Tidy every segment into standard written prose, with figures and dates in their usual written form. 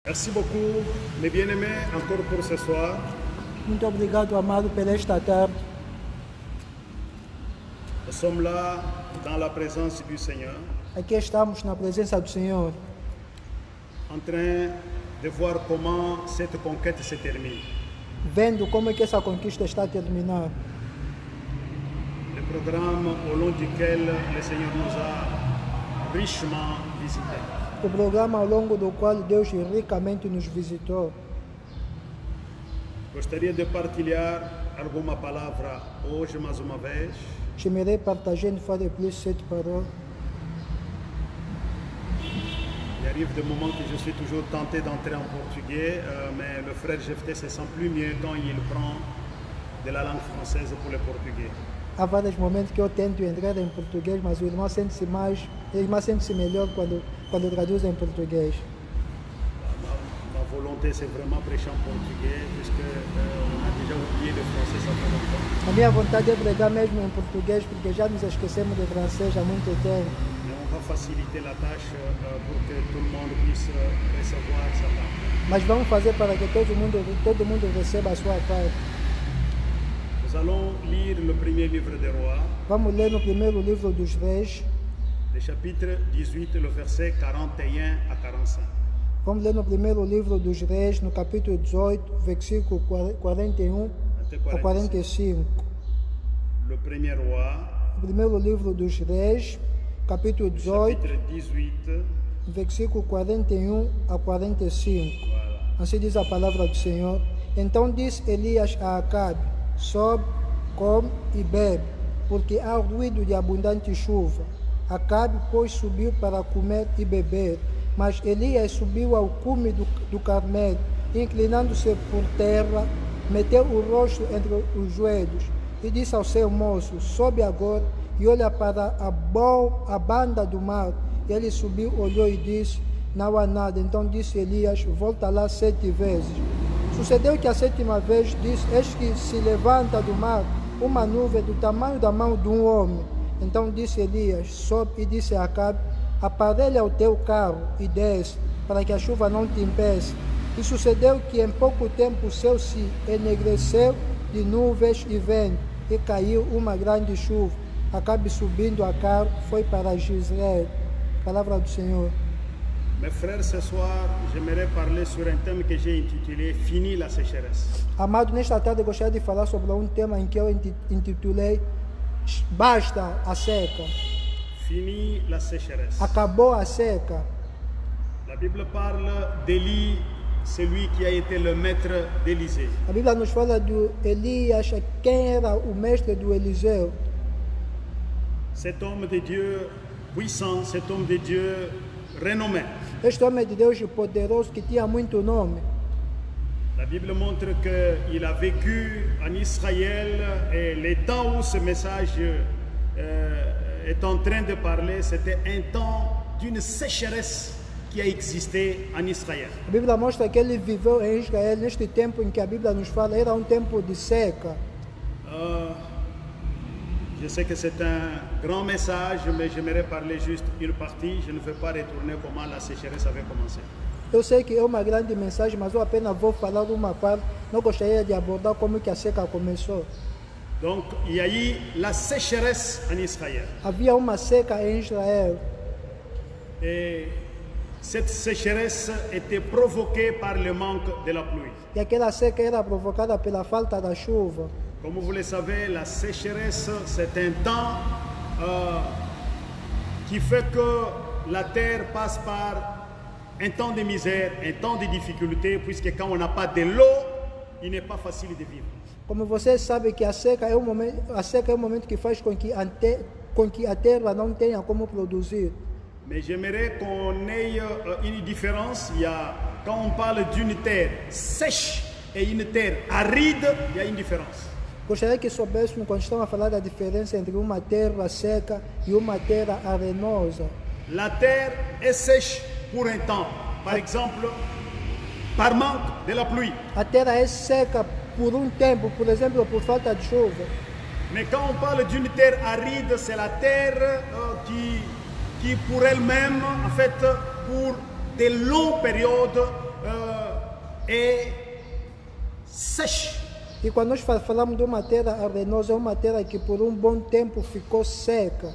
Merci beaucoup, mes bien-aimés, encore pour ce soir. Muito obrigado, amado, por esta tarde. Nous sommes là dans la présence du Seigneur, Aqui estamos na presença do Senhor, en train de voir comment cette conquête se termine. vendo como é que essa conquista está a terminar. Le programme au long duquel le Seigneur nous a richement visités. O programa ao longo do qual Deus ricamente nos visitou. Gostaria de partilhar alguma palavra hoje mais uma vez. J'aimerais partager une fois de plus cette parole. Il arrive des moments que je suis toujours tenté d'entrer en portugais, mais le frère Jephté se sent plus mieux quand il prend de la langue française pour le portugais. Há vários momentos que eu tento entrar em português, mas o irmão sente-se melhor quando traduz em português. Ma volonté, c'est vraiment prêcher en portugais, puisque on a déjà oublié le français ça fait longtemps. A minha vontade é pregar mesmo em português, porque já nos esquecemos de francês há muito tempo. Mais on va faciliter la tâche pour que tout le monde puisse recevoir sa part. Mas vamos fazer para que todo mundo receba a sua parte. Nous allons lire le premier livre des rois, Vamos ler no primeiro livro dos Reis. le chapitre 18, le verset 41 à 45. Vamos ler no primeiro livro dos Reis, no capítulo 18, versículo 41 a 45. Le premier roi, O primeiro livro dos Reis, capítulo 18, chapitre 18, versículo 41 a 45. voilà. Assim diz a palavra do Senhor. Então disse Elias a Acabe: sobe, come e bebe, porque há ruído de abundante chuva. Acabe, pois, subiu para comer e beber, mas Elias subiu ao cume do Carmelo, inclinando-se por terra, meteu o rosto entre os joelhos e disse ao seu moço: sobe agora e olha para a banda do mar. Ele subiu, olhou e disse: não há nada. Então disse Elias: volta lá 7 vezes. Sucedeu que a 7ª vez disse: eis que se levanta do mar uma nuvem do tamanho da mão de um homem. Então disse Elias: sobe, e disse a Acabe: aparelha o teu carro e desce, para que a chuva não te impeça. E sucedeu que em pouco tempo o céu se enegreceu de nuvens e vento, e caiu uma grande chuva. Acabe, subindo a carro, foi para Jezreel. Palavra do Senhor. Mes frères, ce soir, j'aimerais parler sur un thème que j'ai intitulé « Fini la sécheresse ». Amado, nesta tarde eu gostaria de falar sobre um tema em que eu intitulei Basta a seca. Fini la sécheresse. Acabou a seca. La Bible parle d'Élie, celui qui a été le maître d'Élysée. A Bíblia nos fala de Elias, quem era o mestre do Eliseu. Cet homme de Dieu puissant, cet homme de Dieu renommé. Este homem de Deus poderoso que tinha muito nome. La Bible montre qu'il a vécu en Israël et le temps où ce message est en train de parler, c'était un temps d'une sécheresse qui a existé en Israël. A Bíblia mostra que ele viveu em Israel neste tempo em que a Bíblia nos fala, era um tempo de seca. Je sais que c'est un grand message, mais j'aimerais parler juste une partie. Je ne veux pas retourner comment la sécheresse avait commencé. Eu sei que é uma grande mensagem, mas eu apenas vou falar uma parte. Não gostaria de abordar como que a seca começou. Donc, il y a eu la sécheresse en Israël. Havia uma seca em Israel. Et cette sécheresse était provoquée par le manque de la pluie. E aquela seca era provocada pela falta da chuva. Comme vous le savez, la sécheresse, c'est un temps qui fait que la terre passe par un temps de misère, un temps de difficulté, puisque quand on n'a pas de l'eau, il n'est pas facile de vivre. Como vocês sabem que a seca é um momento que faz com que a terra não tenha como produzir. Mais j'aimerais qu'on ait une différence. Quand on parle d'une terre sèche et une terre aride, il y a une différence. Gostaria que soubéssemos quando estamos a falar da diferença entre uma terra seca e uma terra arenosa. La terre est sèche pour un temps. Par exemple, par manque de la pluie. A terra é seca por um tempo, por exemplo, por falta de chuva. Mais quand on parle d'une terre aride, c'est la terre qui pour elle-même, en fait, pour de longues périodes, est sèche. E quando nós falamos de uma terra arenosa, é uma terra que por um bom tempo ficou seca.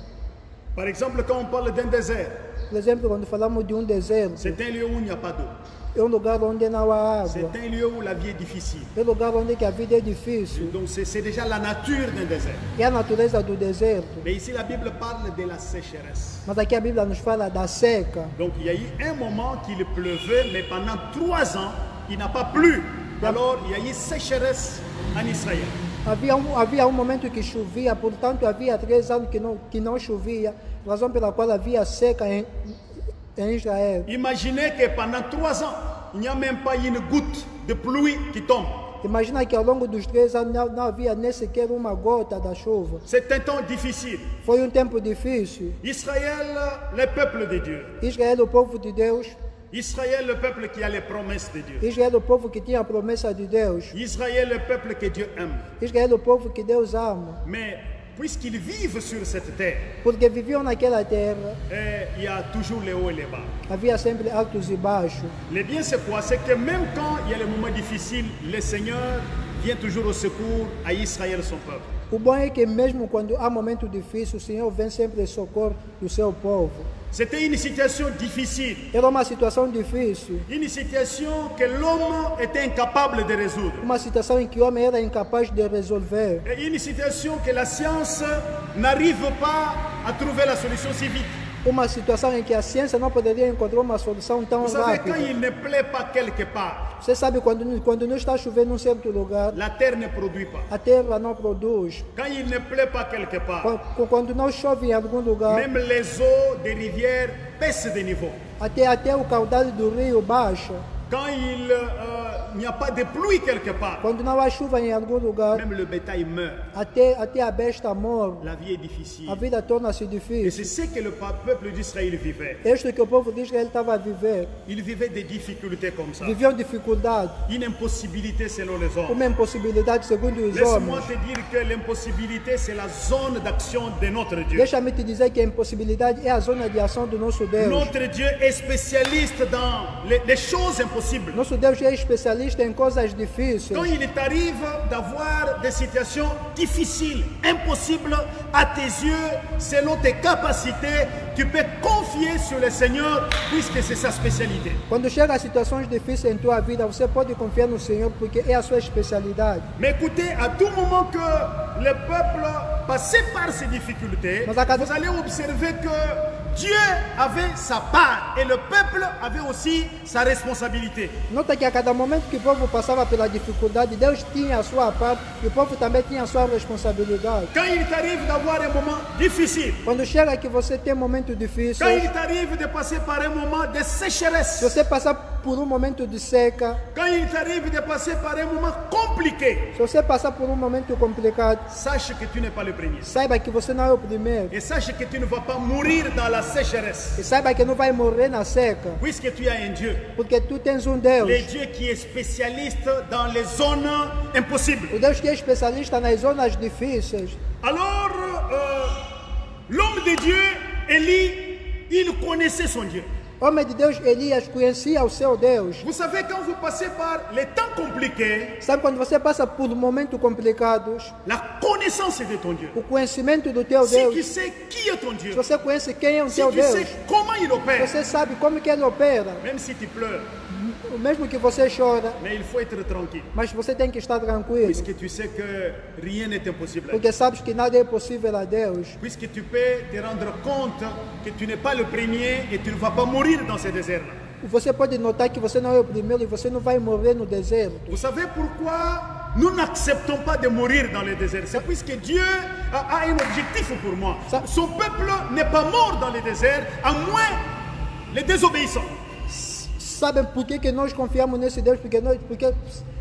Par exemple, quand on parle d'un désert, Por exemplo, quando falamos de um deserto, c'est un lieu où il n'y a pas d'eau. é um lugar onde não há água. C'est un lieu où la vie est difficile. É um lugar onde que a vida é difícil. Donc c'est déjà la nature d'un désert. É a natureza do deserto. Mais ici, la Bible parle de la sécheresse. Mas aqui a Bíblia nos fala da seca. Donc il y a eu un moment qu'il pleuvait, mais pendant 3 ans, il n'a pas plu. Alors il y a eu sécheresse en Israël. Havia um momento que chovia, portanto havia 3 anos que não chovia, razão pela qual havia seca em Israel. Imaginez que pendant 3 ans, il n'y a même pas une goutte de pluie qui tombe. Imagina que ao longo dos 3 anos não havia nem sequer uma gota da chuva. C'est un temps difficile. Foi um tempo difícil. Israël, le peuple de Dieu. Israel, o povo de Deus. Israël, le peuple qui a les promesses de Dieu. Israel, o povo que tinha a promessa de Deus. Israël, le peuple que Dieu aime. Israel, o povo que Deus ama. Mais puisqu'ils vivent sur cette terre, Porque viviam naquela terra, il y a toujours les hauts et les bas. havia sempre altos e baixos. Le bien c'est quoi? C'est que même quand il y a les moments difficiles, le Seigneur vient toujours au secours à Israël, son peuple. O bom é que mesmo quando há momento difícil, o Senhor vem sempre em socorro do seu povo. C'était une situation difficile, Era uma situação difícil, une situation que l'homme était incapable de résoudre, uma situação em que o homem era incapaz de resolver, et une situation que la science n'arrive pas à trouver la solution si vite. uma situação em que a ciência não poderia encontrar uma solução tão Vous savez, quand rápida. il ne plaît pas quelque part, Você sabe quando não está chovendo em um certo lugar, la terre ne produit pas. a terra não produz. Quand il ne plaît pas quelque part, Quando não chove em algum lugar, même les eaux des rivières baissent de niveau. até o caudal do rio baixa. Quand il n'y a pas de pluie quelque part, Quando não há chuva em algum lugar, même le bétail meurt. até a besta morre. La vie est difficile. A vida torna-se Et difícil. c'est ce que le peuple d'Israël vivait. Isto que o povo de Israel estava a viver. Il vivait des difficultés comme ça. Viviam dificuldade, Une impossibilité selon les hommes. uma impossibilidade segundo os Laisse-moi homens. te dire que l'impossibilité, c'est la zone d'action de notre Dieu. Deixa-me te dizer que a impossibilidade é a zona de ação do nosso Deus. Notre Dieu est spécialiste dans les choses impossibles. Nosso Deus é especialista em coisas difíceis. Quand il t'arrive d'avoir des situations difficiles, impossibles à tes yeux, selon tes capacités, tu peux confier sur le Seigneur puisque c'est sa spécialité. Quando chega a situações difíceis em tua vida, você pode confiar no Senhor porque é a sua especialidade. Mais écoutez, à tout moment que le peuple passait par ces difficultés, vous allez observer que Dieu avait sa part et le peuple avait aussi sa responsabilité. Nota que a cada momento que o povo passava pela dificuldade, Deus tinha a sua parte e o povo também tinha a sua responsabilidade. Quand il t'arrive d'avoir un moment difficile, Quando chega que você tem momentos difíceis, quand il t'arrive de passer par un moment de sécheresse, se você passar por um momento de seca, quand il t'arrive de passer par un moment compliqué, se você passar por um momento complicado, sache que tu n'es pas le premier. saiba que você não é o primeiro. Et sache que tu ne vas pas mourir dans la sécheresse, E saiba que não vai morrer na seca, puisque tu as un Dieu. porque tu tens um Deus. Le Dieu qui est spécialiste dans les zones impossibles. O Deus que é especialista nas zonas difíceis. Alors, l'homme de Dieu, Élie, il connaissait son Dieu. Homem de Deus, Elias, conhecia o seu Deus. Vous savez, quand vous passez par les temps compliqués, Sabe quando você passa por momentos complicados, la connaissance de ton Dieu. o conhecimento do teu Si tu Deus, sais qui est ton se Dieu, você conhece quem é o si teu tu Deus, sais comment il opère, você sabe como que ele opera, même si tu pleures, mesmo que você chora, mais il faut être tranquille, mas você tem que estar tranquilo, puisque tu sais que rien n'est impossible. porque sabes que nada é possível a Deus, Puisque tu peux te rendre compte que tu n'es pas le premier et tu ne vas pas mourir dans ce désert-là. você pode notar que você não é o primeiro e você não vai morrer no deserto. Vous savez pourquoi nous n'acceptons pas de mourir dans le désert? C'est puisque Dieu a un objectif pour moi. Son peuple n'est pas mort dans le désert, à moins les désobéissants. Sabem por que nós confiamos nesse Deus?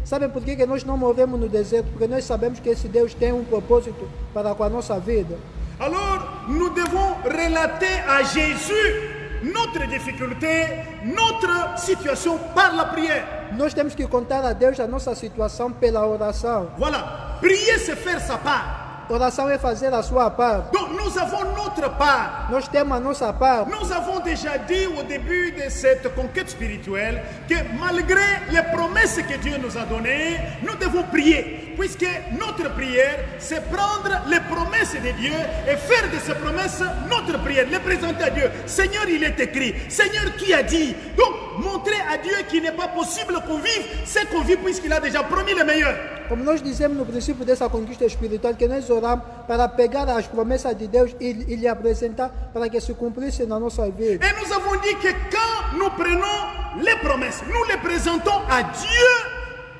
Sabem por que nós não morremos no deserto? Porque nós sabemos que esse Deus tem um propósito para com a nossa vida. Alors, nous devons relater à Jésus notre difficulté, notre situation par la prière. Nós temos que contar a Deus a nossa situação pela oração. Voilà, prier c'est faire sa part. Oração é fazer a sua parte. Donc nous avons notre part. Nós temos a nossa parte. Nous avons déjà dit au début de cette conquête spirituelle que malgré les promesses que Dieu nous a données, nous devons prier. Puisque notre prière, c'est prendre les promesses de Dieu et faire de ces promesses notre prière, les présenter à Dieu. Seigneur, il est écrit. Seigneur, tu as dit. Donc, montrer à Dieu qu'il n'est pas possible qu'on vive ce qu'on vit puisqu'il a déjà promis le meilleur. Como nós dizemos no princípio dessa conquista espiritual, que nós oramos para pegar as promessas de Deus e lhe apresentar para que se cumprisse na nossa vida. Et nous avons dit que quand nous prenons les promesses, nous les présentons à Dieu,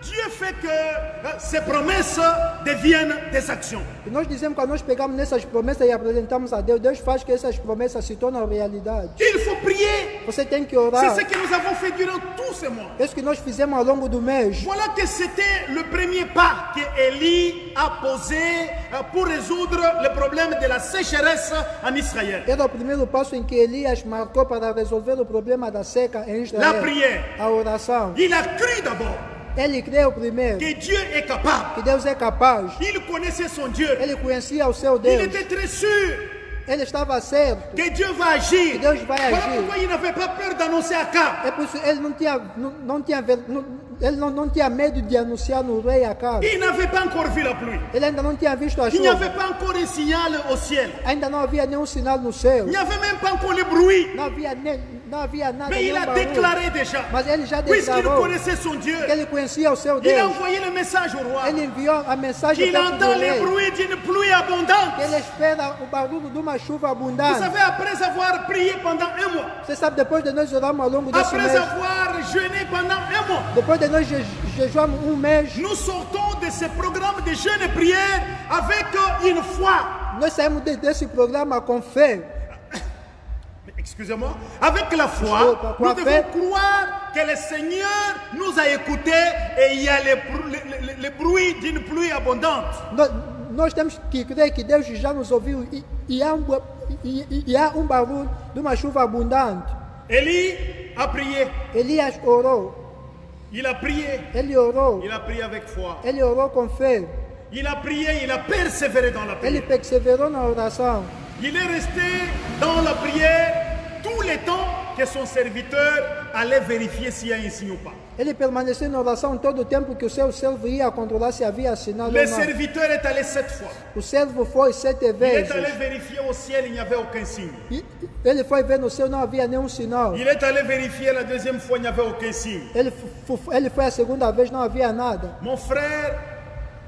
Dieu fait que ces promesses deviennent des actions. E nós dizemos que quando nós pegamos nessas promessas e apresentamos a Deus, Deus faz que essas promessas se tornem realidade. Il faut prier. Você tem que C'est orar. ce que nous avons fait durant tous ces mois. É isso que nós fizemos ao longo do mês. Voilà que c'était le premier pas que Élie a posé pour résoudre le problème de la sécheresse en Israël. Era o primeiro passo em que Elias marcou para resolver o problema da seca em Israel. La prière. A oração. Il a cru d'abord Ele creu primeiro que Dieu est capable. que Deus é capaz. Il connaissait son Dieu. Ele conhecia o seu Il Deus. était très sûr Ele estava certo. que Dieu va agir. Que Deus vai Voilà agir. pourquoi il n'avait pas peur d'annoncer à Acab. É por isso ele não tinha medo de anunciar no rei Acabe. Il n'avait pas encore vu la pluie. Ele ainda não tinha visto a Il n'y avait chuva. pas encore un signal au ciel. Ainda não havia nenhum sinal no céu. Il n'y avait même pas encore le bruit. Não havia nada. Mais il nenhum a barulho. déclaré déjà. Mas ele já Puisqu'il declarou connaissait son Dieu, que ele conhecia o seu il a Deus. envoyé le message au roi. Ele enviou a mensagem Il para o entend rei. les bruits d'une pluie abondante. Ele espera o barulho de uma chuva Vous abundante. savez, après avoir prié pendant un mois, Você sabe, depois de nós orarmos ao longo desse après mês, avoir jeûné pendant un mois, depois de nós jejuarmos um mês, nous sortons de ce programme de jeûne et prière avec une foi. nós saímos desse programa com fé. Excusez-moi, avec la foi, Desculpa, nous com a devons fé. croire que le Seigneur nous a écoutés et il y a le bruit d'une pluie abondante. Nós temos que crer que Deus já nos ouviu e há um barulho de uma chuva abundante. Élie a prié, Elias orou, il a prié, ele orou, il a prié avec foi. ele orou com fé, Il a prié, il a persévéré dans la ele prière. perseverou na oração. Il est resté dans la prière tout le temps que son serviteur allait vérifier s'il y a un signe ou pas. Ele permaneceu na oração todo o tempo que o seu servo ia controlar se havia sinal Le ou não. serviteur est allé 7 fois. O servo foi 7 Il est vezes. allé vérifier au ciel, il n'y avait aucun signe. E ele foi ver no céu, não havia nenhum sinal. Il est allé vérifier la deuxième fois, il n'y avait aucun signe. Ele foi a segunda vez, não havia nada. Mon frère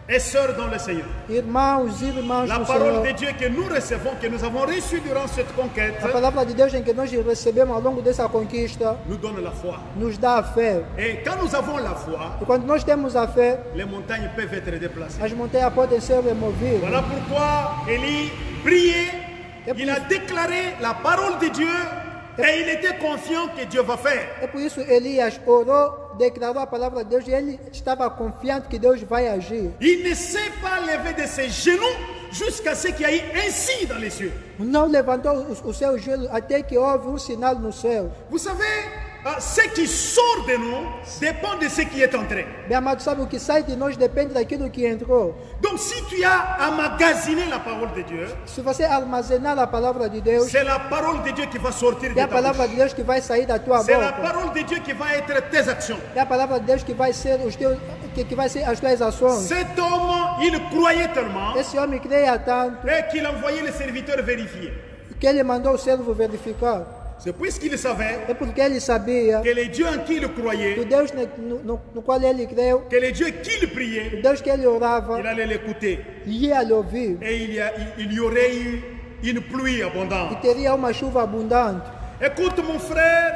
et sœurs dans le Seigneur, Irmãos e irmãs la do parole Senhor, de Dieu que nous recevons, que nous avons reçue durant cette conquête, a palavra de Deus em que nós recebemos ao longo dessa conquista, nous donne la foi. nos dá a fé. Et quand nous avons la foi, E quando nós temos a fé, les montagnes peuvent être déplacées. as montanhas podem ser removidas. Voilà pourquoi Élie priait, il a déclaré la parole de Dieu et il était confiant que Dieu va faire. É por isso Elias orou, declarou a palavra de Deus e ele estava confiante que Deus vai agir. Il ne s'est pas levé de ses genoux jusqu'à ce qu'il y ait un signe dans les cieux. Não levantou o seu joelho até que houve um sinal no céu. Vous savez, ce qui sort de nous dépend de ce qui est entré. Meu amado, sabe o que sai de nós depende daquilo que entrou. Donc si tu as emmagasiné la parole de Dieu, Se você armazenar a palavra de Deus, c'est la parole de Dieu qui va sortir de é a ta palavra bouche. de Deus que vai sair da tua C'est la boca. parole de Dieu qui va être tes actions. É a palavra de Deus que vai ser que vai ser as tuas ações. Cet homme, il croyait tellement Esse homem creia tanto et qu'il envoyait les serviteurs vérifier. que ele mandou o servo verificar. C'est puisqu'il savait É porque ele sabia que le Dieu en qui il que croyait, o Deus no qual ele creu, que le Dieu qu'il o priait, Deus que ele orava, il allait l'écouter. ia lhe ouvir Et il y aurait eu une pluie e abondante. teria uma chuva abundante. Écoute mon frère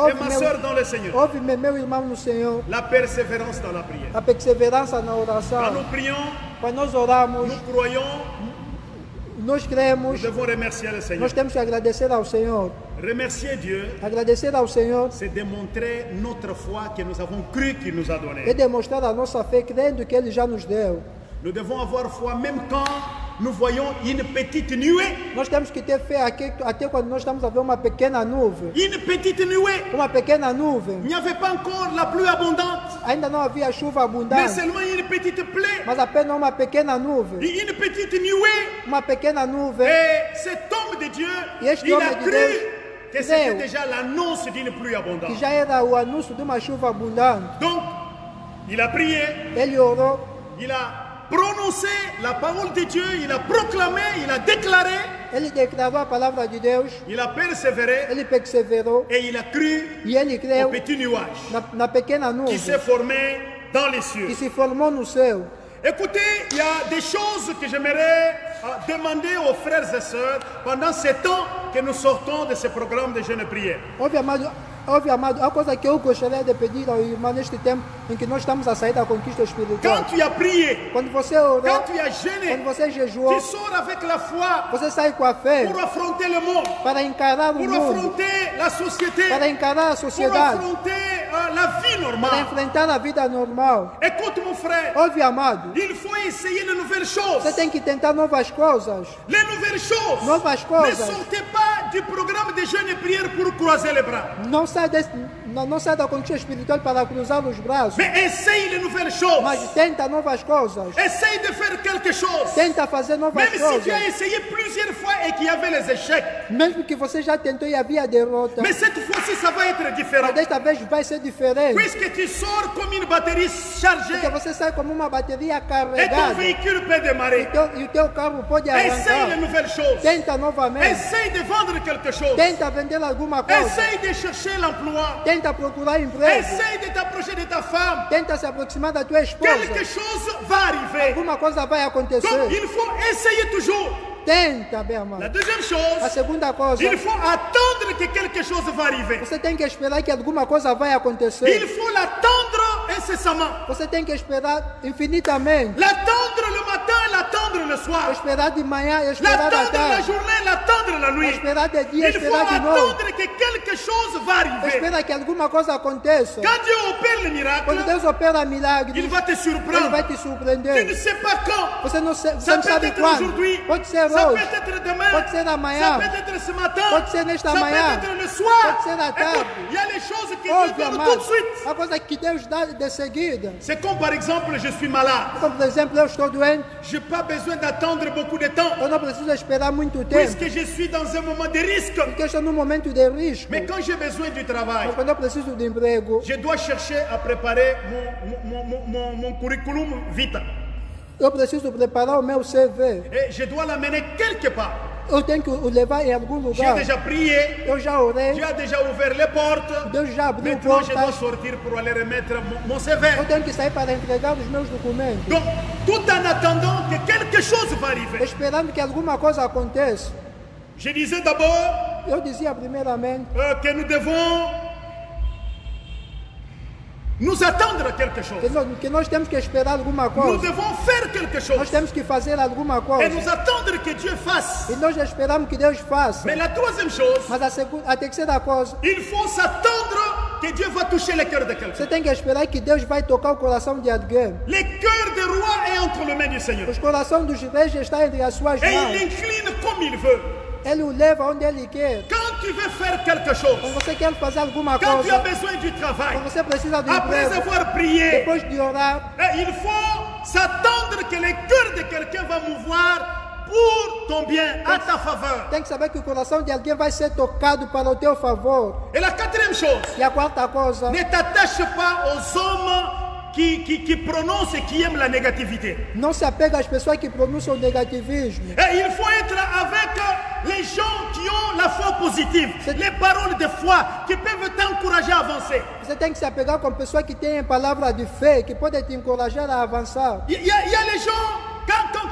et ma soeur dans le Seigneur. Ouve, meu irmão no Senhor, La persévérance dans la prière. a perseverança na Quand oração. nous prions, Quando nós oramos, nous croyons, nós nous cremos, devons remercier le Seigneur. nós temos que agradecer ao Senhor. Remercier Dieu, Agradecer ao Senhor c'est démontrer notre foi que nous avons cru qu'il nous a é donnée. demonstrar a nossa fé crendo que Ele já nos deu. Nous devons avoir foi même quand nous voyons une petite nuée. Nós temos que ter fé até quando nós estamos a ver uma pequena nuvem. Une petite nuée. Uma pequena nuvem. Il n'y avait pas encore la pluie abondante, Ainda não havia chuva mais abundante, seulement une petite plaie, mas apenas uma pequena nuvem. une petite nuée. Uma pequena nuvem. Et cet homme de Dieu, E este il a homem de cru Deus que c'était creu déjà l'annonce d'une pluie que abondante. já era o anúncio de uma chuva abundante. Donc, il a prié, Ele orou, il a prononcé la parole de Dieu, il a proclamé, il a déclaré, ele declarou a palavra de Deus, il a persévéré ele perseverou et il a cru e ele au creu petit nuage na pequena qui s'est nuvem formé dans les cieux. que se formou no céu. Écoutez, il y a des choses que j'aimerais demander aux frères et sœurs pendant ce temps que nous sortons de ce programme de jeûne et prière. Óbvio, amado, a coisa que eu gostaria de pedir ao irmão neste tempo em que nós estamos a sair da conquista espiritual. Quand tu as prié, Quando você orou, quand tu as quando jeûné, você jejuou, tu sors avec la foi você sai com a fé pour affronter le monde, para encarar o pour mundo, affronter la société, para encarar a pour sociedade, affronter la vie para normale. enfrentar a vida normal. Écoute mon frère, Óbvio, amado, il faut essayer de nouvelles choses. você tem que tentar novas coisas. Les nouvelles choses. Novas Ne coisas. sortez pas du programme de jeûne et prière pour croiser les bras. Não sai da conquista espiritual para cruzar os braços, Mais essaye les nouvelles choses. mas tenta novas coisas. Essaye de faire quelque chose. Tenta fazer novas Même si tu as coisas. essayé plusieurs fois et qu'il y avait les échecs. Mesmo que você já tentou e havia derrota, Mais cette fois-ci, ça va être différent. mas desta vez vai ser diferente. Puisque tu sors comme une batterie chargée Porque você sai como uma bateria et ton carregada véhicule peut démarrer. e o teu carro pode Essaye les arrancar. nouvelles choses. Tenta novamente. Essaye de vendre quelque chose. Tenta vender alguma coisa. Essaye de chercher l'emploi. Tenta procurar emprego. Essaye de t'approcher de ta femme. Tenta se aproximar da tua esposa. Quelque chose va arriver. Alguma coisa vai Donc, acontecer. il faut essayer toujours. Tenta, bem La amado. deuxième A chose, segunda coisa, il faut attendre que quelque chose va arriver. você tem que esperar que alguma coisa vai Il acontecer. faut l'attendre incessamment. Você tem que esperar infinitamente. L'attendre le matin, l'attendre le soir. Esperar de manhã, esperar à L'attendre la tarde. journée, l'attendre la nuit. Esperar de dia, Il faut esperar de noite. attendre que quelque chose va arriver. Espera que alguma coisa aconteça. Quand Dieu opère le Quando miracle, Deus opera milagres, il va te Ele vai surprendre. te Tu surpreender. ne sais pas quand. Você não Ça sabe peut être quando. aujourd'hui, Pode ser ça peut hoje. être demain, Pode ser ça amanhã. peut être ce matin, Pode ser nesta ça peut manhã. être le soir. Pode ser à Écoute, tarde. il y a les choses que Dieu Óbvio, donne amado. tout de suite. A coisa que Deus dá de seguida. C'est comme par exemple, je suis malade. Como, por exemplo, eu estou doente. Je n'ai pas besoin d'attendre beaucoup de temps, Eu não preciso esperar muito tempo. puisque je suis dans un moment de risque. Porque eu estou num momento de risco. Mais quand j'ai besoin du travail, Mas quando eu preciso de emprego, je dois chercher à préparer mon curriculum vitae. eu preciso preparar o meu CV. Et je dois l'amener quelque part. Eu tenho que o levar em algum J'ai lugar. déjà prié, Eu já orei. Dieu a déjà ouvert les portes. Deus já abriu Maintenant, je dois portas. sortir pour aller remettre mon CV. Eu tenho que sair para entregar os meus documentos. Donc, tout en attendant que quelque chose va arriver. Esperando que alguma coisa aconteça. Je disais d'abord Eu dizia primeiramente que nous devons nous attendre à quelque chose. que nós temos que esperar alguma Nous coisa. devons faire quelque Nós chose. temos que fazer alguma Et coisa. nous attendre que Dieu fasse. E nós esperamos que Deus faça. Mais la troisième chose, Mas a terceira coisa, il faut s'attendre que Dieu va toucher le cœur de quelqu'un. você tem que esperar que Deus vai tocar o coração de alguém. Le cœur des rois est entre les mains du Seigneur. Os corações dos reis estão entre as suas Et il mãos. incline comme il veut. Ele o leva onde ele quer. Quand tu veux faire quelque chose, Quando você quer fazer alguma quand tu as coisa, besoin du travail, quando você precisa de après emprego, avoir prié, depois de orar, il faut s'attendre que le cœur de quelqu'un va mouvoir pour ton bien, à ta faveur. tem que saber que o coração de alguém vai ser tocado para o teu favor. Et la quatrième chose, E a quarta coisa, ne t'attache pas aux hommes qui prononcent et qui aiment la négativité. não se apega às pessoas que pronunciam o negativismo. Et il faut être avec les gens qui ont la foi positive, les paroles de foi qui peuvent t'encourager à avancer. Você tem que se apegar com pessoas que têm palavra de fé, que podem te encorajar a avançar. Il y a les gens,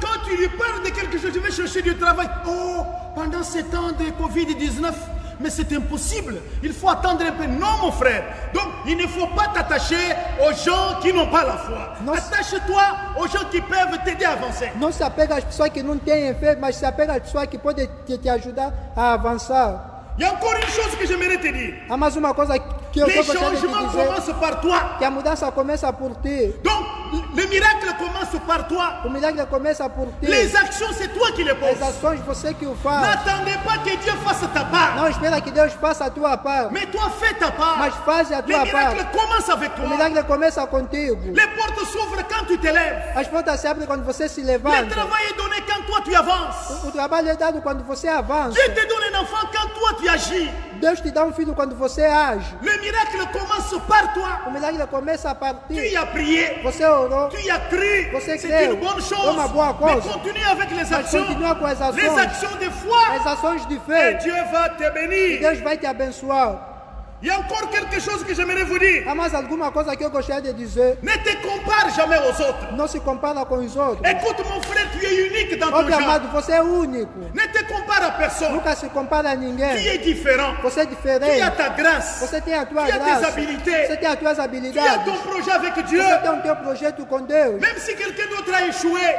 quand tu lui parles de quelque chose, tu veux chercher du travail. Oh, pendant ces temps de Covid-19, mais c'est impossible. Il faut attendre un peu. Non, mon frère. Donc, il ne faut pas t'attacher aux gens qui n'ont pas la foi. Non. Attache-toi aux gens qui peuvent t'aider à avancer. Não se apega às pessoas que não têm fé, mas se apega às pessoas que podem te ajudar a avançar. Il y a encore une chose que j'aimerais te dire. Há mais uma coisa que eu Les gostaria de te changements dizer, commencent par toi. que a mudança começa por ti. Donc, le miracle commence par toi. O milagre começa por ti. Les actions, c'est toi qui les As poses. ações você que o faz. N'attendez pas que Dieu fasse ta part. Não espera que Deus faça a tua parte, Mais toi, fais ta part. mas faz a Le tua miracle parte. commence avec O toi. milagre começa contigo. Les portes s'ouvrent quand tu te lèves. As portas se abrem quando você se Le levanta. travail est donné quand toi tu avances. O trabalho é dado quando você avança. Dieu te donne un enfant quand toi tu agis. Deus te dá um filho quando você age. Le miracle commence par toi. O milagre começa a Tu partir. y as prié, Você orou, tu y as cru. Você C'est creu. une bonne É chose. uma boa Mais coisa. continue avec les mas actions. continua com as Les ações. actions de foi. As ações de Et fé. Dieu va te bénir. Deus vai te abençoar. Il y a encore quelque chose que j'aimerais vous dire. Há mais alguma coisa que eu gostaria de dizer? Ne te compare jamais aux autres. Não se compara com os outros. Écoute mon frère, tu es unique dans ton Olha, genre. amado, você é único. Ne te compare à personne. Nunca se compara a Tu ninguém. es différent. Você é Tu as diferente. ta grâce. Você tem a tua Tu as tes graça. habilités. Você tem as tuas Tu as habilidades. ton projet avec Dieu. Você tem o teu projeto com Deus. Même si quelqu'un d'autre a échoué.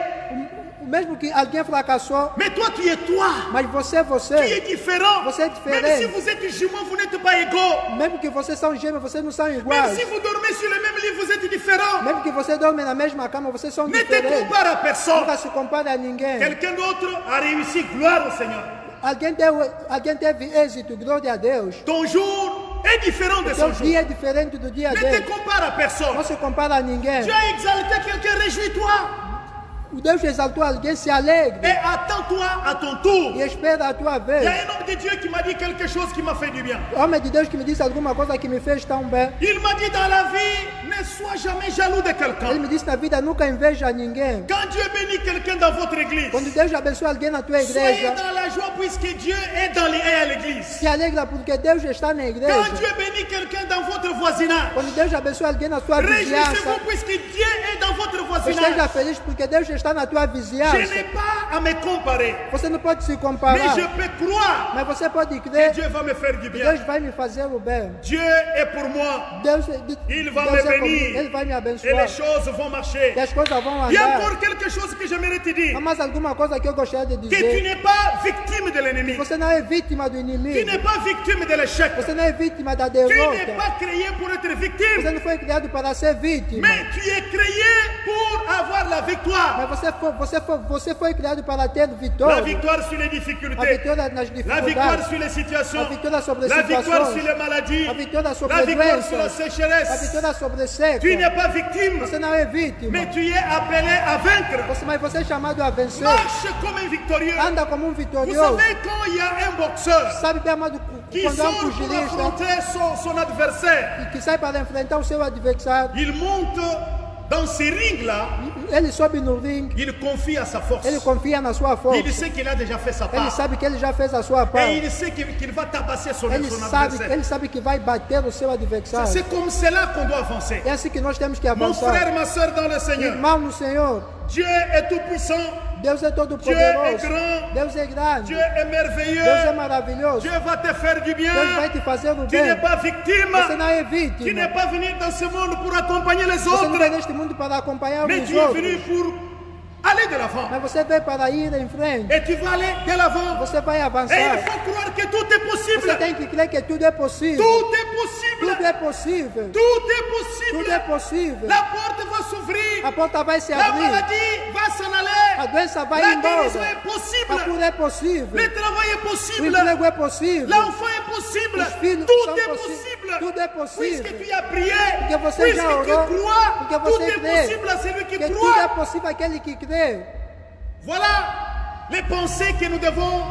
Mesmo que alguém fracassou, Mais toi, tu es toi. mas você é Tu você. es différent. Você é Même diferente. si vous êtes jumeaux, vous n'êtes pas égaux. Mesmo que vocês são gêmeos, vocês não são Même iguais. si vous dormez sur le même lit, vous êtes différents. Mesmo que você dorme na mesma cama, vocês são Ne te diferentes. compare à personne. Nunca se compara a ninguém. Quelqu'un d'autre a réussi. Gloire au Seigneur. Alguém teve êxito, glória a Deus. Ton jour est différent de Seu son jour. dia é diferente do dia Ne te dele. compare à personne. Não se compara a ninguém. Tu as exalté quelqu'un, réjouis-toi. O Deus exaltou alguém, se alegre Et attends-toi à ton tour. e espera a tua Il y vez. a un homme de Dieu qui m'a dit quelque chose qui m'a fait du bien. Homem de Deus que me disse alguma coisa que me fez tão bem. Il m'a dit dans la vie, ne sois jamais jaloux de Ele quelqu'un. me disse na vida, nunca inveja ninguém. Quand Dieu bénit quelqu'un dans votre église, Quando Deus abençoa alguém na tua soyez igreja, dans la joie puisque Dieu est à l'église. se alegra porque Deus está na Quand igreja. Dieu bénit quelqu'un dans votre voisinage, Quando Deus abençoa alguém na sua vizinhança, réjouissez-vous puisque Dieu est dans votre esteja voisinage. feliz porque Deus está na tua Je vizinhança. n'ai pas à me comparer, Você não pode se mais comparar, je peux croire mas você pode que crer Dieu va me faire du que bien. Deus vai me fazer o bem. Dieu est pour moi Deus, Il va Deus me é comigo. bénir. Ele vai me et abençoar. les choses vont marcher. E as coisas vão Il y a andar. encore quelque chose que j'aimerais te dire. Há mais alguma coisa que eu gostaria de Que tu dizer? n'es pas victime de l'ennemi. Você não é vítima do Tu inimigo. n'es pas victime de l'échec. Você não é vítima da Tu n'es derrota. pas créé pour être Você victime. não foi criado para ser vítima. Mais tu es créé pour avoir la victoire. Mas você foi criado para ter La vitória. victoire sur les A difficultés. vitória nas La victoire dificuldades. sur les situations. A vitória sobre as La victoire situações. sur les maladies. A vitória sobre La as victoire sur la doenças. A sécheresse. vitória sobre seca. Tu n'es pas victime. Você não é vítima. Mais tu es appelé à vaincre. Mas você é chamado a vencer. Marche comme un victorieux. Anda como um Vous vitorioso. savez, quand il y a un boxeur Sabe bem, amado, qui quando há sort pour pugilista affronter son adversaire, que sai para enfrentar o seu adversário, il monte dans ces rings-là, ele sobe no ringue, il confie à sa force. ele confia na sua Il força. sait qu'il a déjà fait sa Ele part. sabe que ele já fez a sua Et parte. il sait qu'il va tabasser son Ele adversaire. sabe que vai bater o seu adversário. C'est comme cela qu'on doit avancer. É assim que nós temos que Mon avançar. frère, ma soeur dans le Seigneur, Irmão no Senhor, Dieu est tout-puissant, Deus é todo Dieu est poderoso. grand, Deus é grande. Dieu est Deus é merveilleux, maravilhoso. Dieu va te faire du bien. Deus vai te fazer o Tu n'es bem. pas victime, Você não é tu n'es vítima. pas venu dans ce monde pour accompagner les Você não veio autres, neste mundo para acompanhar mais os tu es venu outros. pour aller de l'avant. Mas você veio para ir em frente. Et tu vas aller de l'avant. Você vai Et il avançar. faut croire que tout est possible. Você tem que crer que tudo é possível. Tout est possible. Tudo é possível. Tout est Tudo é possible. possível. La porte va s'ouvrir. A porta vai se La abrir. maladie va s'en A aller. doença vai La guérison embora. est A possible. cura é possível. Le travail est O possible. emprego é possível. L'enfant est possible. Os filhos Tout são est possíveis. possible. Tudo é possível. Puisque tu as prié, Porque você puisque já tu orou. crois, Porque tout você est crê. possible à celui qui Que tudo é croit. possível àquele que crê. Voilà les pensées que nous devons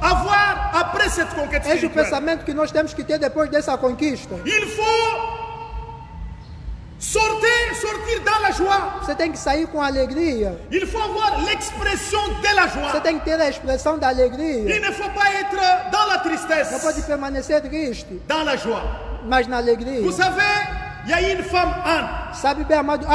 avoir après cette conquête Esse é o spirituelle. pensamento que nós temos que ter depois dessa conquista. Il faut sortir dans la joie. Você tem que sair com alegria. Il faut avoir l'expression de la Você joie. tem que ter a expressão da Il alegria. ne faut pas être dans la Não tristesse, pode permanecer triste, dans la joie. mas na alegria. Vous savez, il y a une femme, Anne, Sabe bem, amado,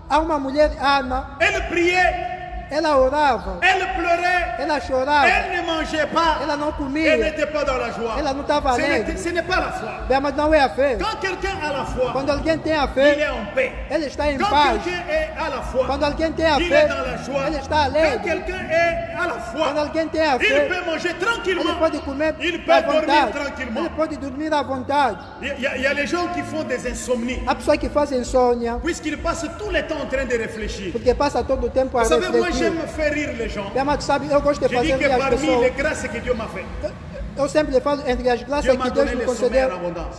há uma mulher, Ana, elle priait ela orava, elle pleurait, ela chorava, elle ne mangeait pas, ela não elle comia, n'était pas dans la joie. ela não estava alegre. Ce n'est pas la foi. Bem, mas não é a fé. Quand quelqu'un a la foi, Quando alguém tem a il fé, est en paix. ele está em Quand paz. quelqu'un est à la foi, Quando alguém tem a il fé, est dans la joie. ele está Quand alegre. quelqu'un est à la Quando foi, alguém tem a il fé, peut manger ele tranquillement. pode comer Il peut à dormir vontade. tranquillement. Ele pode dormir à vontade. Il y a les gens qui font des insomnies, Há pessoas que fazem insônia, puisqu'ils passent tout le temps en train de réfléchir. porque passa todo o tempo a Vous savez, moi refletir. j'aime faire rire les gens. Bem, mas tu sabe, eu gosto de Je dis fazer que rir as parmi les pessoas. grâces que Dieu m'a fait, Eu sempre lhe falo entre as graças Dieu que m'a Deus donné me le sommeil en concedeu. abondance.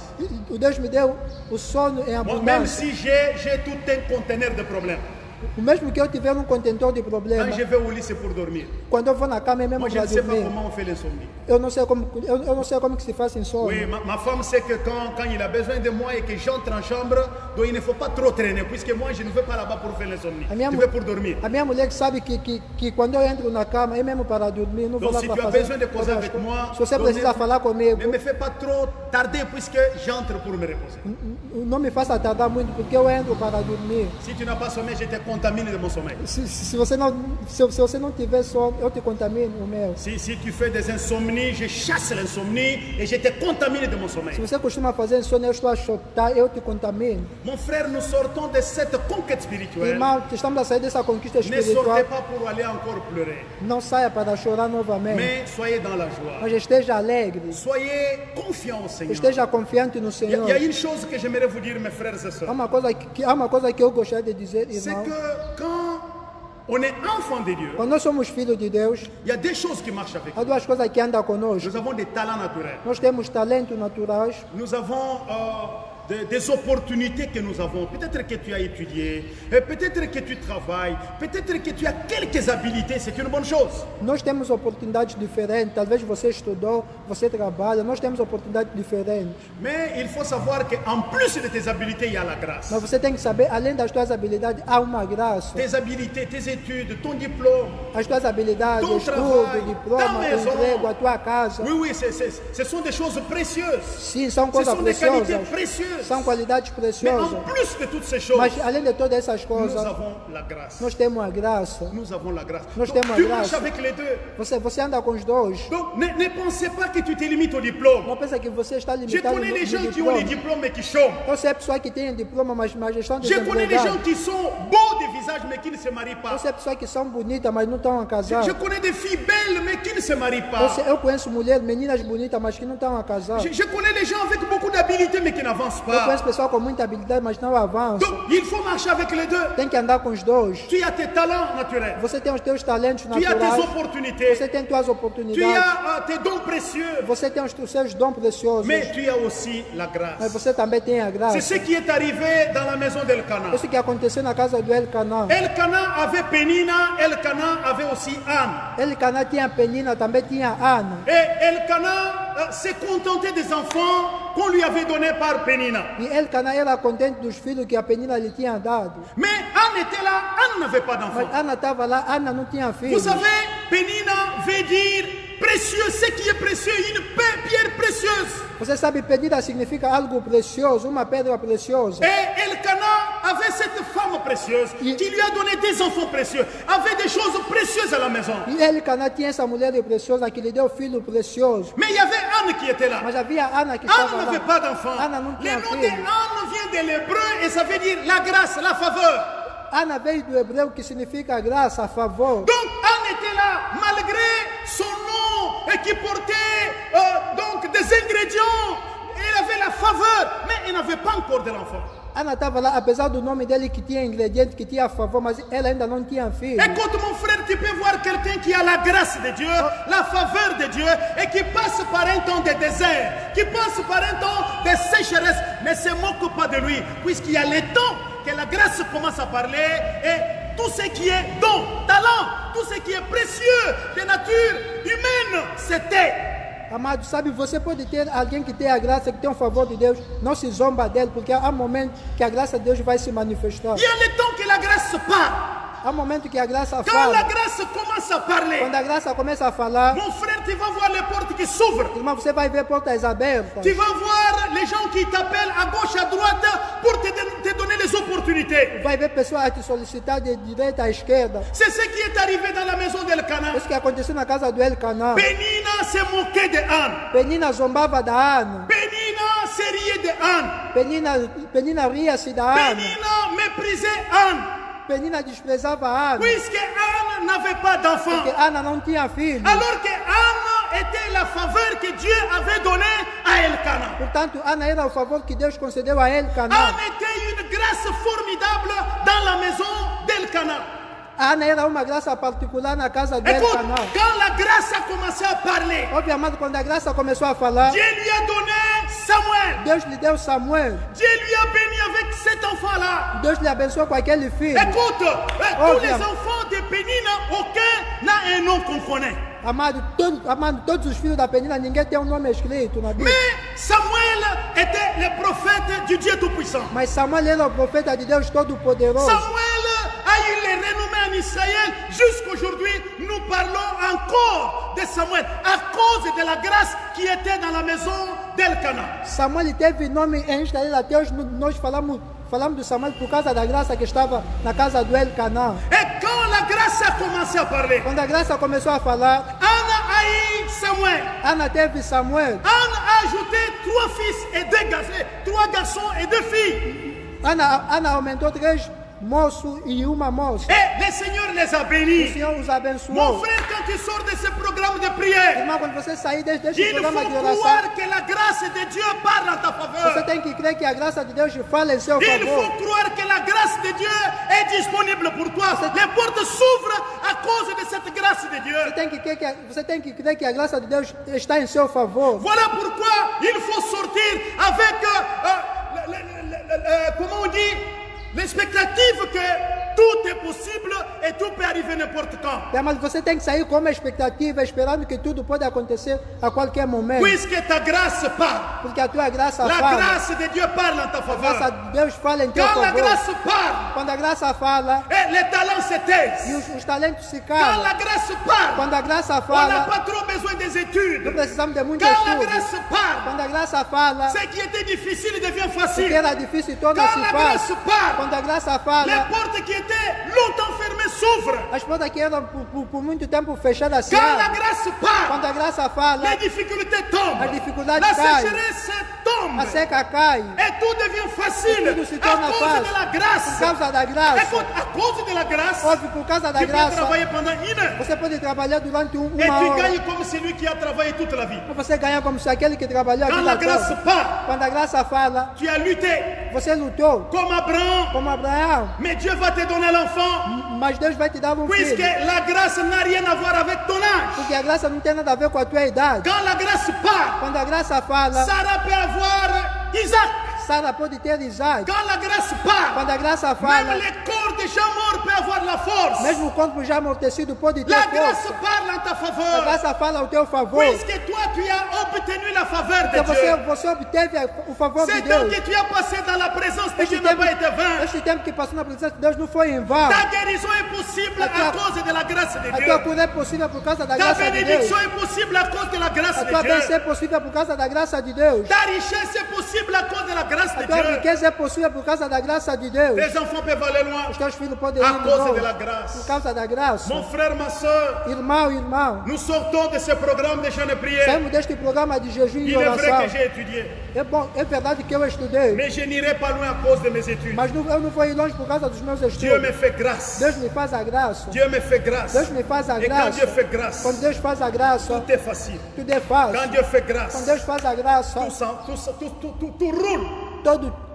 O Deus me deu o sono em Moi, même abundância. si j'ai tout un conteneur de problèmes, O mesmo que eu tiver um contentor de problema, quand je vais au lit, c'est pour dormir. quando eu vou na cama é mesmo Moi, je para ne sais pas dormir. comment on fait l'insomnie. Eu não sei como que se faz insônia. Oui, ma femme sait que quand il a besoin de moi et que j'entre en chambre, donc il ne faut pas trop traîner, puisque moi, je ne vais pas là-bas pour faire l'insomnie. A minha, Je vais pour dormir. a minha mulher sabe que quando eu entro na cama é mesmo para dormir, não vou Donc, lá si para tu as fazer besoin de causer outras avec coisas. moi, Se você donc precisa falar comigo, ne me fais pas trop tarder, puisque j'entre pour me reposer. não me faça tardar muito, porque eu entro para dormir. Si tu n'as pas sommeil, je te contamine de mon sommeil. Se você não tiver sono, eu te contamino o meu. Si tu fais des insomnies, je chasse l'insomnie et je te contamine de mon sommeil. Se você costuma fazer insônia, eu estou a chutar, eu te contamino. Mon frère, nous sortons de cette conquête spirituelle. Irmão, estamos a sair dessa conquista Ne espiritual. sortez pas pour aller encore pleurer, Não saia para chorar novamente, mais soyez dans la joie. mas esteja alegre, Soyez confiants au Seigneur. esteja confiante no Il Senhor. y a une chose que j'aimerais vous dire, mes frères et Há sœurs. uma coisa que eu gostaria de dizer, C'est irmão. que quand on est enfant de Dieu, Quando nós somos filhos de Deus, il y a des choses qui marchent avec há nous. duas coisas que andam conosco. Nous avons des talents naturels. Nós temos talentos naturais, Nous avons des opportunités que nous avons. Peut-être que tu as étudié, peut-être que tu travailles, peut-être que tu as quelques habiletés, c'est une bonne chose. nós temos oportunidades diferentes. Talvez você estudou, você trabalha, nós temos oportunidades diferentes. Mais il faut savoir qu'en plus de tes habiletés, il y a la grâce. Mas você tem que saber, além das tuas habilidades, há uma graça. Tes habiletés, tes études, ton diplôme. As tuas habilidades, Ton estudo, travail, diploma, ta maison. emprego, a tua casa. Oui, oui, ce sont des choses précieuses. Sim, são Ce coisas sont des qualités preciosas. précieuses. São qualidades Mais preciosas. en plus de toutes ces choses, Mas além de todas essas nous coisas, avons la grâce. nós temos a graça. Nous avons la grâce. Nós Donc, temos a tu marches graça. avec les deux. Você anda com os dois. Donc, ne pensez pas que tu te limites au diplôme. Não pensa que você está Je limitado connais no les gens qui ont les diploma. diplômes et qui chôment. Eu sei pessoas que têm diploma, mas estão Je connais les gens desempregadas. qui sont beaux de visage mais qui ne se marient Eu pas. sei pessoas que são bonitas, mas não estão a casar. Je connais des filles belles mais qui ne se marient pas. Eu conheço mulheres, meninas bonitas, mas que não estão a casar. Je connais les gens avec beaucoup d'habileté mais qui n'avancent Eu conheço pas. pessoas com muita habilidade, mas não avançam. Donc, il faut marcher avec les deux. Tem que andar com os dois. Tu as tes talents naturels. Você tem os teus talentos Tu as tes naturais. opportunités. Você tem tuas Tu oportunidades. as tes dons précieux. Você tem os seus dons preciosos. Mais tu as aussi la Mas grâce. você também tem a C'est graça. ce qui est arrivé dans la maison d'Elkana. Isso que aconteceu na casa do Elcanã. Elkana avait Pénina, Elkana avait aussi Anne. Elcanã tinha Penina, também tinha Ana. Et Elkana s'est contenté des enfants qu'on lui avait donnés par Pénina. E Elcanã era contente dos filhos que a Penina lhe tinha dado. Mais Anne était là, Anne n'avait pas Mas d'enfants. Ana estava lá, Ana não tinha Vous filhos. savez, Pénina veut dire précieux, ce qui est précieux, une pierre précieuse. Você sabe, Penina significa algo precioso, uma pedra preciosa. Et Elkana avait cette femme précieuse qui lui a donné des enfants précieux, avait des choses précieuses à la maison. E Elcanã tinha essa mulher preciosa que lhe deu filho precioso. Mais il y avait Anne qui était là. Mas havia Ana que Anne estava n'avait lá. pas d'enfants. Anne não Le tinha nom de filho. Anne vient de l'hébreu et ça veut dire la grâce, la faveur. Ana veio do hebreu que significa graça, favor. Donc Anne était là, malgré son nom et qui portait donc des ingrédients. Elle avait la faveur, mais elle n'avait pas encore de l'enfant. Ana estava lá, apesar do nome dele que tinha ingrediente, que tinha favor, mas ela ainda não tinha filho. Écoute mon frère, tu peux voir quelqu'un qui a la grâce de Dieu, la faveur de Dieu, et qui passe par un temps de désert, qui passe par un temps de sécheresse, ne se moque pas de lui, puisqu'il y a le temps que la grâce commence à parler, et tout ce qui est don, talent, tout ce qui est précieux de nature humaine, c'était. Amado, sabe, você pode ter alguém que tem a graça, que tem o favor de Deus, não se zomba dele, porque há momentos que a graça de Deus vai se manifestar. Il y a le temps que la grâce parle. Há momentos que a graça Quand la fala. grâce commence à parler, Quando a graça começa a falar, mon frère, tu vas voir les portes qui s'ouvrent. irmão, você vai ver portas abertas. Tu vas voir les gens qui t'appellent à gauche, à droite pour te donner les opportunités. Vai ver pessoas a te solicitar de direita à esquerda. C'est ce qui est arrivé dans la maison d'Elkana. Isso que aconteceu na casa do Elcanã. Pénina se moquait de Anne. Penina zombava da Ana. Pénina se riait de Anne. Penina ria-se da Ana. Pénina méprisait Anne. Penina desprezava a Ana. Puisque Anne n'avait pas d'enfant. Porque Ana não tinha filho. Alors que Anne était la faveur que Dieu avait donnée à Elkana. Portanto, Ana era o favor que Deus concedeu a Elcanã. Anne était une grâce formidable dans la maison d'Elkana. Ana era uma graça particular na casa do Écoute, Elcanã. quand la grâce a commencé à parler, Obviamente, quando a graça começou a falar, Dieu lui a donné Samuel. Deus lhe deu Samuel. Dieu lui a béni avec cet enfant-là. Deus lhe abençoou com aquele filho. Écoute, tous les bien. enfants de Pénina, aucun n'a un nom qu'on connaît. Amado, todos os filhos da Penina, ninguém tem um nome escrito na Bíblia. Mais Samuel était le prophète du Dieu Tout-Puissant. Mas Samuel era o profeta de Deus Todo-Poderoso. Samuel a eu le renommé en Israël. Jusqu'aujourd'hui, nous parlons encore de Samuel à cause de la grâce qui était dans la maison d'Elkana. Samuel teve nome em Israel, até hoje nós falamos do Samuel por causa da graça que estava na casa do Elcanã. Et quand la grâce a commencé à parler, Quando a graça começou a falar, Anne a eu Samuel. Ana teve Samuel. Anne a ajouté 3 fils et 3 garçons et 2 filles. Ana aumentou 3 moços e uma moça. Et le Seigneur les a O bénis. Senhor os Mon abençoou. frère, quand tu sors de ce programme de prière, Irmão, quando você sair deste il programa de faut oração, croire que la grâce de Dieu parle en ta você faveur. tem que crer que a graça de Deus fala em seu Il favor. faut croire que la grâce de Dieu est disponible pour toi. Les portes s'ouvrent à cause de cette grâce de Dieu. Você tem que crer que a graça de Deus está em seu favor. Voilà pourquoi il faut sortir avec, comment on dit, l'expectative que tout est possible et tout peut arriver n'importe quand. Mas você tem que sair com uma expectativa, esperando que tudo pode acontecer a qualquer momento. Puisque ta grâce parle, Porque a tua graça la fala. grâce de Dieu parle en ta A graça faveur. de Deus fala em teu Quand la favor. grâce parle, Quando a graça fala, et les talents se e taisent. os talentos se Quand calam. la grâce parle, Quando a graça on n'a fala, pas trop besoin des não études. precisamos de muito Quand la estudo. grâce parle, Quando a graça fala, ce qui était difficile devient o que facile. era difícil Quand torna-se la grâce fácil. parle, Quando a graça les fala, portes qui étaient longtemps fermées s'ouvrent. as portas que eram por muito tempo fechadas se Quand la abrem. grâce parle, Quando a graça fala, les difficultés tombent. as dificuldades La caem. sécheresse tombe. A seca cai. Et tout devient facile Tudo se à torna cause fácil. de la Por grâce. causa da graça. Écoute, à cause de la grâce, Óbvio, por causa da tu peux graça, travailler pendant 1 heure. você pode trabalhar durante Et uma tu hora. gagnes comme celui qui a travaillé toute la vie. Você ganha como se aquele que trabalhou a Quand la vida grâce toda. part, Quando a graça fala, tu as lutté você lutou comme Abraham, como Abraão, mais Dieu va te donner l'enfant, mas Deus vai te dar um puisque filho. la grâce n'a rien à voir avec ton âge. Porque a graça não tem nada a ver com a tua idade. Quand la grâce part, Quando a graça fala, Sarah peut avoir Isaac. Sara pode ter Isaac. Quand la grâce part, Quando a graça même fala, les corps des gens morts peuvent avoir la force. mesmo o corpo já amortecido pode ter La grâce força. parle en ta A faveur. graça fala ao teu favor. Puisque toi, tu as obtenu la faveur de Porque Dieu. você obteve o favor de C'est temps Deus. que tu as passé dans la présence de Este Dieu n'a pas été vain. tempo que passou na presença de Deus não foi em vão. Ta guérison est possible à cause de la grâce de A tua Dieu. cura é possível por causa da Ta graça de Deus. bénédiction est possible à cause de la grâce A de tua bênção Dieu. é possível por causa da graça de Deus. Ta richesse est possible à cause de la grâce de A tua Dieu. riqueza é possível por causa da graça de Deus. Les enfants peuvent aller loin Os teus filhos podem ir à cause de la longe grâce. por causa da graça. Mon frère, ma soeur, Irmão, nous sortons de ce programme de jeûne et prière. saímos deste programa de jejum e Il est vrai oração. que j'ai étudié, É verdade que eu estudei, mais je n'irai pas loin à cause de mes études. mas eu não vou ir longe por causa dos meus Dieu me estudos. fait grâce. Deus me faz a graça. Dieu me fait grâce. Deus me faz a Et quand graça. Dieu fait grâce, Quando Deus faz a graça, tout est facile. tudo é Quand fácil. Dieu fait Quando grâce, Deus faz a graça, tout roule.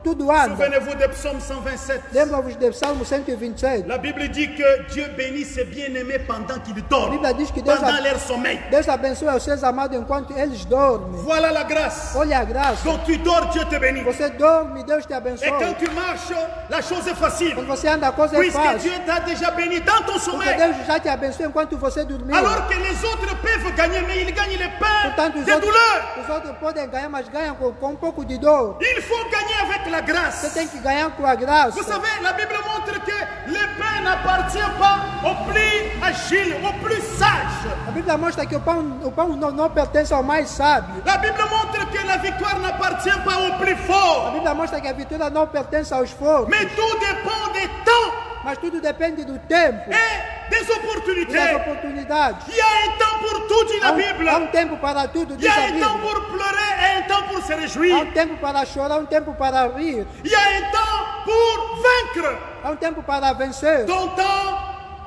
tudo anda. Souvenez-vous de Psaume 127. Lembra-vos de Salmo 127. La Bible dit que Dieu bénit ses bien-aimés pendant qu'ils dorment, Bíblia diz que Deus, pendant leur sommeil. Deus abençoa os seus amados enquanto eles dormem. Voilà la grâce. Olha a graça. Quand tu dors, Dieu te bénit. Você dorme, Deus te Et abençoa. quand tu marches, la chose est facile. Quando você anda, a coisa é Puisque fácil. Dieu t'a déjà béni dans ton Porque sommeil. Deus já te abençoa enquanto você dormir. Alors que les autres peuvent gagner, mais ils gagnent les pains Portanto, de douleur. os outros podem ganhar, mas ganham com um pouco de dor. Il faut gagner avec la grâce. Você tem que ganhar com a graça. Vous savez, la Bible montre que l'épée n'appartient pas au plus agile, au plus sage. A Bíblia mostra que o pão não pertence ao mais sábio. La Bible montre que la victoire n'appartient pas au plus A fort. Bíblia mostra que a vitória não pertence aos fortes. Mais tout dépend des temps Mas tudo depende do tempo et des e das opportunités. oportunidades. Il y a un temps pour tout, dit la Bible. Há tempo para tudo, Il y diz a a un temps Bíblia. pour pleurer et un temps pour se Há réjouir. tempo para chorar, há tempo para rir. Il y a un temps pour vaincre. Há tempo para vencer. Ton temps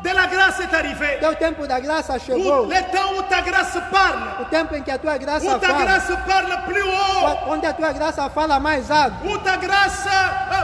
de la grâce est arrivé. O tempo da graça Ou chegou. le temps où ta grâce parle. O tempo em que a tua graça Où ta fala. grâce parle plus haut. Onde a tua graça fala mais alto. Où ta grâce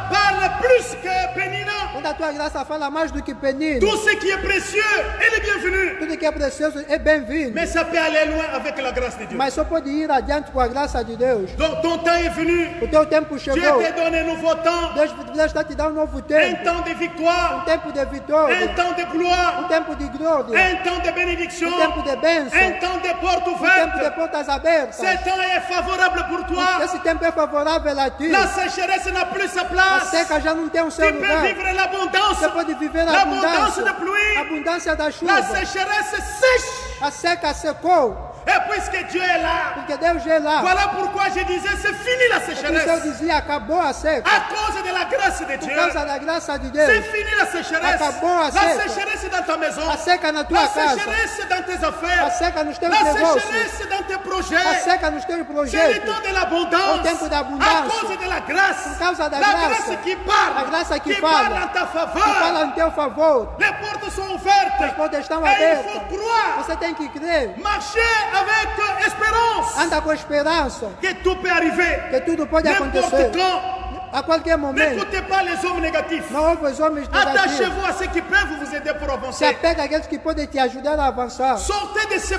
parle plus que Pénina. Onde a tua graça fala mais do que Penina. Tout ce qui est précieux, elle est bienvenue. Tudo que é precioso é bem-vindo. Mais ça peut aller loin avec la grâce de Dieu. Mas só pode ir adiante com a graça de Deus. Donc ton temps est venu. O teu tempo Dieu chegou. t'a donné un nouveau temps. Deus está te dando um novo Un tempo. temps de victoire. Tempo de Un vitória. temps de gloire. Tempo de glória. Un temps de bénédiction. Tempo de bênção. Un temps de portes Tempo de ouvertes. portas abertas. Ce temps est favorable pour toi. Esse tempo é favorável a ti. La sécheresse n'a plus sa A place. seca já não tem o seu Tu peux lugar. vivre l'abondance. Você pode viver a L'abondance abundância. de pluie. A abundância da La chuva. sécheresse sèche. A seca secou. Et puisque Dieu est là, Porque Deus é lá. voilà pourquoi je disais, c'est fini la Por isso eu sécheresse. dizia, acabou a seca. À cause de la grâce de Por Dieu. causa da graça de C'est Deus. fini la sécheresse. Acabou a La seca. sécheresse dans ta maison. A seca na tua La casa. sécheresse dans tes A affaires. seca nos teus La negócios. sécheresse dans tes A projets. seca nos teus C'est le projetos. temps de l'abondance. É o tempo da À abundância. cause de la grâce. Por causa da La graça. grâce qui parle. A graça que parle fala. en ta Que faveur. fala em teu favor. Les portes sont ouvertes. As portas estão Et il abertas. faut croire. Você tem que crer. Marcher avec espérance. Anda com esperança. Que tout peut arriver. Que tudo pode acontecer. N'importe quand. A qualquer momento. N'écoutez pas les hommes négatifs. Não houve os homens negativos. Attachez-vous à ceux qui peuvent vous aider pour Se avancer. apega àqueles que podem te ajudar a avançar. Sortez de ce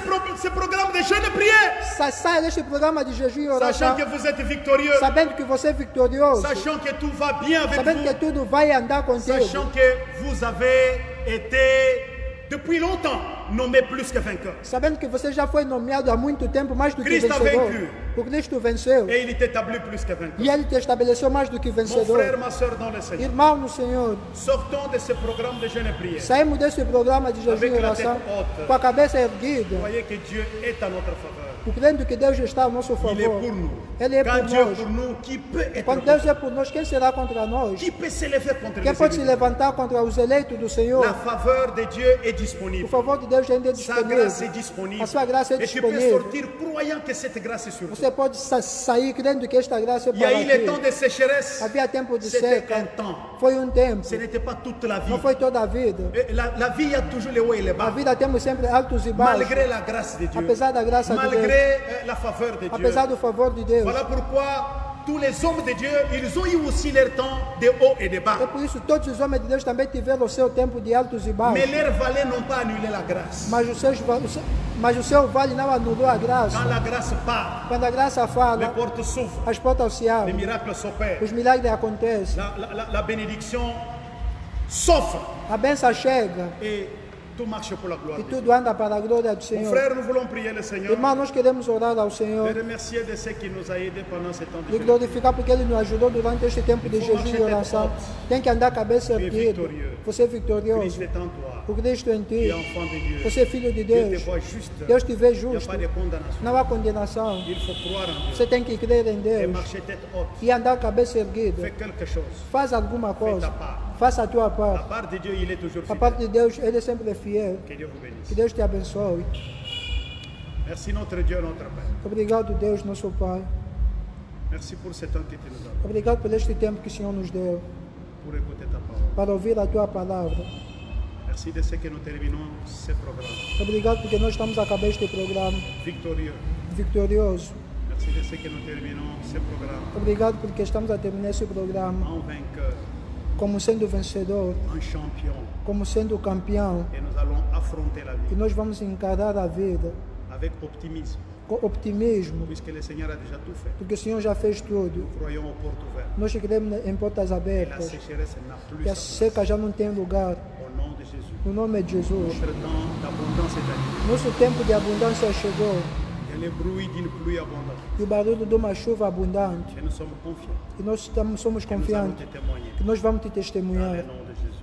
programme de jeûne et prière. Saia deste programa de jejum e Sachant oração. que vous êtes victorieux. Sabendo que você é vitorioso. Sachant que tout va bien avec Sabendo que vous. tudo vai andar contigo. Sachant que vous avez été depuis longtemps nommé plus que vainqueur. Sabendo que você já foi nomeado há muito tempo mais do que Cristo vencedor. venceu. O Cristo venceu. Et il t'établit plus que vainqueur. E Ele te estabeleceu mais do que Mon vencedor. frère, ma soeur dans le Seigneur. Irmão no Senhor, Sortons de ce programme de jeûne et prière. saímos desse programa de jejum Avec e la oração tête haute. com a cabeça erguida, Voyez que Dieu est à notre faveur. crendo que Deus está ao nosso Il est favor. pour nous. Ele é Quand por Dieu est nós. pour nous, qui peut être Quando contre Deus é por nós, quem será contra nós? Qui peut s'élever contre Quem les pode se élites? levantar contra os eleitos do Senhor? La faveur de Dieu est O disponible. favor de Deus ainda é Sa grâce est disponível. disponible. A sua graça é Et tu peux disponível. sortir croyant que cette grâce est sur toi. Você pode sair crendo que esta graça é Il y a para eu les temps ti. de sécheresse. Havia tempo de C'était seca. un temps. Foi tempo. Ce n'était pas toute la vie. Não foi toda a vida. Et la vie, il y a toujours les hauts et les A bas. vida temos sempre altos e baixos. Malgré la grâce de Dieu. Apesar da graça de Deus. Malgré la faveur de Dieu. Apesar do favor de Deus. Voilà pourquoi tous les hommes de Dieu, ils ont eu aussi leur temps de hauts et de bas. É por isso que todos os homens de Deus também tiveram o seu tempo de altos e Mais baixos. leurs valets n'ont pas annulé la grâce. Mas o seu vale não anulou a graça. Quand la grâce part, Quando a graça les fala, portes s'ouvrent, as portas se les abrem. miracles s'opèrent, Os milagres acontecem. la bénédiction s'offre A bênção chega. et tout marche pour la gloire E de Dieu. tudo anda para a glória do Mon Senhor. frère, nous voulons prier le Seigneur, Irmão, nós queremos orar ao le Senhor remercier de ce qui nous a aidés pendant ce temps de e jeûne. glorificar porque Ele nos ajudou durante este tempo de jejum e oração. Tem que andar cabeça erguida. Você é Christ vitorioso. est en toi, O Cristo em tu es ti. enfant de Dieu. Você é filho de Dieu te Deus. voit juste, Deus te vê il n'y a justo. pas de condamnation. Não há condenação. Il faut croire en Dieu Você tem que crer em et Deus marcher tête haute. e andar cabeça erguida. Fais quelque chose. Faz alguma Fais coisa. ta part. Faça a tua La parte. part de Dieu, il est toujours A fidèle. parte de Deus, Ele é sempre fiel. Que Dieu vous bénisse. Que Deus te abençoe. Merci notre Dieu, notre Père. Obrigado, Deus, nosso Pai. Merci pour ce temps que tu nous as donné, Obrigado por este tempo que o Senhor nos deu pour écouter ta parole. para ouvir a tua palavra. Merci de ce que nous terminons ce programme Obrigado porque nós estamos a acabar este programa victorieux. vitorioso. Merci de ce que nous terminons ce programme Obrigado porque estamos a terminar esse programa en vainqueur, como sendo vencedor, en champion. como sendo campeão. Et nous allons affronter la E vie nós vamos encarar a vida avec optimisme, com optimismo, puisque le Seigneur a déjà tout fait. porque o Senhor já fez tudo. Nous croyons aux portes ouvertes. Nós cremos em portas Et la abertas. sécheresse n'a plus E a sa place. seca já não tem lugar. Au nom de Jésus. No nome de Jesus. Notre temps d'abondance est arrivé. Nosso tempo de abundância chegou. Et et le bruit d'une pluie abondante. e o barulho de uma chuva abundante. Et nous sommes confiants E nós somos que nous allons confiantes te témoigner que nós vamos te dans testemunhar le nom de Jésus.